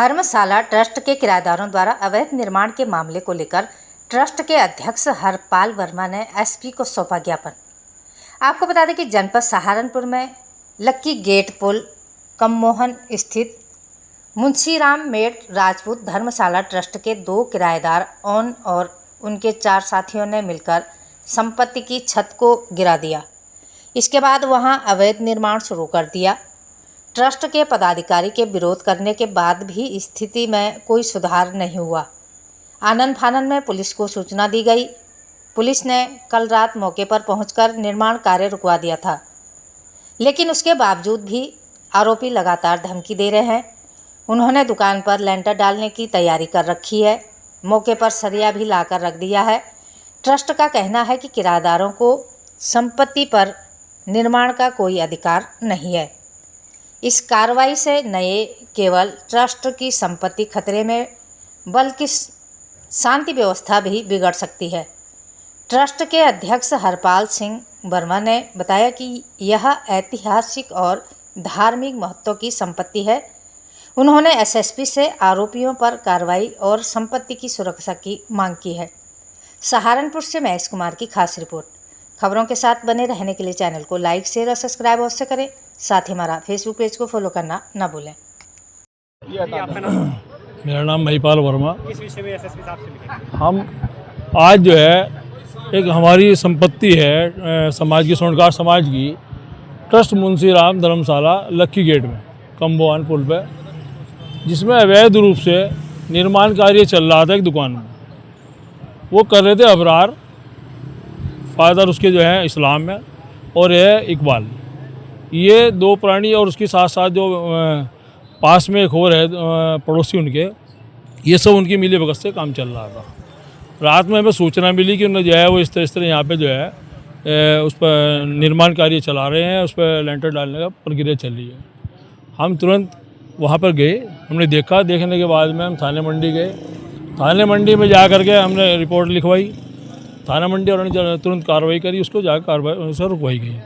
धर्मशाला trust के किराएदारों द्वारा अवैध निर्माण के मामले को लेकर ट्रस्ट के अध्यक्ष हरपाल वर्मा ने एसपी को सौंपा ज्ञापन। आपको बता दें कि जनपद सहारनपुर में लक्की गेट पुल कममोहन स्थित मुंशीराम मेड राजपूत धर्मशाला ट्रस्ट के 2 किराएदार ओन और उनके 4 साथियों ने मिलकर संपत्ति की छत को गिरा दिया। इसके बाद वहां अवैध निर्माण शुरू कर दिया। ट्रस्ट के पदाधिकारी के विरोध करने के बाद भी स्थिति में कोई सुधार नहीं हुआ। आनन फानन में पुलिस को सूचना दी गई। पुलिस ने कल रात मौके पर पहुंचकर निर्माण कार्य रुकवा दिया था, लेकिन उसके बावजूद भी आरोपी लगातार धमकी दे रहे हैं। उन्होंने दुकान पर लेंटर डालने की तैयारी कर रखी है। मौके पर सरिया भी लाकर रख दिया है। ट्रस्ट का कहना है कि किराएदारों को संपत्ति पर निर्माण का कोई अधिकार नहीं है। इस कार्रवाई से नए केवल ट्रस्ट की संपत्ति खतरे में, बल्कि शांति व्यवस्था भी बिगड़ सकती है। ट्रस्ट के अध्यक्ष हरपाल सिंह वर्मा ने बताया कि यह ऐतिहासिक और धार्मिक महत्व की संपत्ति है। उन्होंने एसएसपी से आरोपियों पर कार्रवाई और संपत्ति की सुरक्षा की मांग की है। सहारनपुर से महेश कुमार की खास रिपोर्ट। खबरों के साथ बने रहने के लिए चैनल को लाइक, शेयर और सब्सक्राइब अवश्य करें। साथ ही हमारा फेसबुक पेज को फॉलो करना ना भूलें। मेरा नाम महिपाल वर्मा। किस विषय में एसएसपी साहब से मिले? हम आज जो है एक हमारी संपत्ति है समाज की, स्वर्णकार समाज की, ट्रस्ट मुंशीराम धर्मशाला लक्की गेट में कम्बोहन पुल पे, जिसमें अवैध रूप से निर्माण कार्य चल रहा था एक दुकान में। वो कर रहे थे अबरार, फादर उसके जो है इस्लाम में, और यह इकबाल। ये 2 प्राणी और उसके साथ साथ जो पास में एक और है पड़ोसी उनके, ये सब उनकी मिली भगत से काम चल रहा था। रात में हमें सूचना मिली कि उन्हें जो है वो इस तरह यहाँ पे जो है उस पर निर्माण कार्य चला रहे हैं, उस पर लेंटर डालने का प्रक्रिया चल रही है। हम तुरंत वहाँ पर गए, हमने देखा। देखने के बाद में हम थाने मंडी गए। थाने मंडी में जा करके हमने रिपोर्ट लिखवाई। थाना मंडी और तुरंत कार्रवाई करी, उसको जाकर कार्रवाई से रुकवाई गई।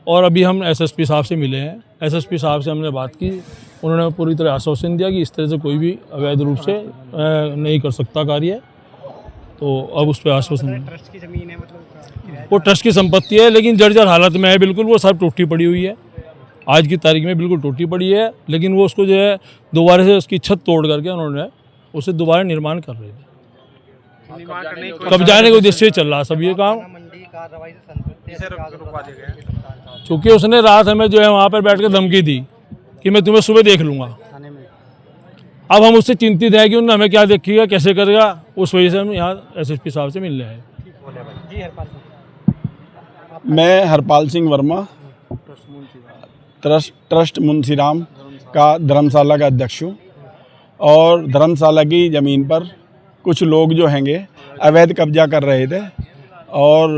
और अभी हम एसएसपी साहब से मिले हैं। एसएसपी साहब से हमने बात की। उन्होंने पूरी तरह आश्वासन दिया कि इस तरह से कोई भी अवैध रूप से नहीं कर सकता कार्य। तो अब उस पर आश्वासन, ट्रस्ट की ज़मीन है, मतलब वो ट्रस्ट की संपत्ति है, लेकिन जर्जर हालत में है बिल्कुल। वो सब टूटी पड़ी हुई है, आज की तारीख में बिल्कुल टूटी पड़ी है। लेकिन वो उसको जो है दोबारा से उसकी छत तोड़ करके उन्होंने उसे दोबारा निर्माण कर रहे थे। कब्जाने के उद्देश्य से चल रहा सब ये काम। चूँकि उसने रात हमें जो है वहाँ पर बैठ कर धमकी दी कि मैं तुम्हें सुबह देख लूँगा। अब हम उससे चिंतित हैं कि उन्होंने हमें क्या देखिएगा, कैसे करेगा। उस वजह से हम यहाँ एसएसपी साहब से मिल रहे हैं। मैं हरपाल सिंह वर्मा, ट्रस्ट मुंशीराम का धर्मशाला का अध्यक्ष हूँ। और धर्मशाला की ज़मीन पर कुछ लोग जो हैंगे अवैध कब्जा कर रहे थे और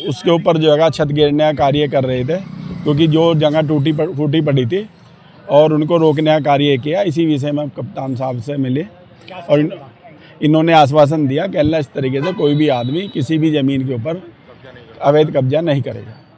उसके ऊपर जो है छत गिरने का कार्य कर रहे थे, क्योंकि जो जगह फूटी पड़ी थी और उनको रोकने का कार्य किया। इसी विषय में कप्तान साहब से मिले और इन्होंने आश्वासन दिया कि अल्लाह इस तरीके से कोई भी आदमी किसी भी ज़मीन के ऊपर अवैध कब्जा नहीं करेगा।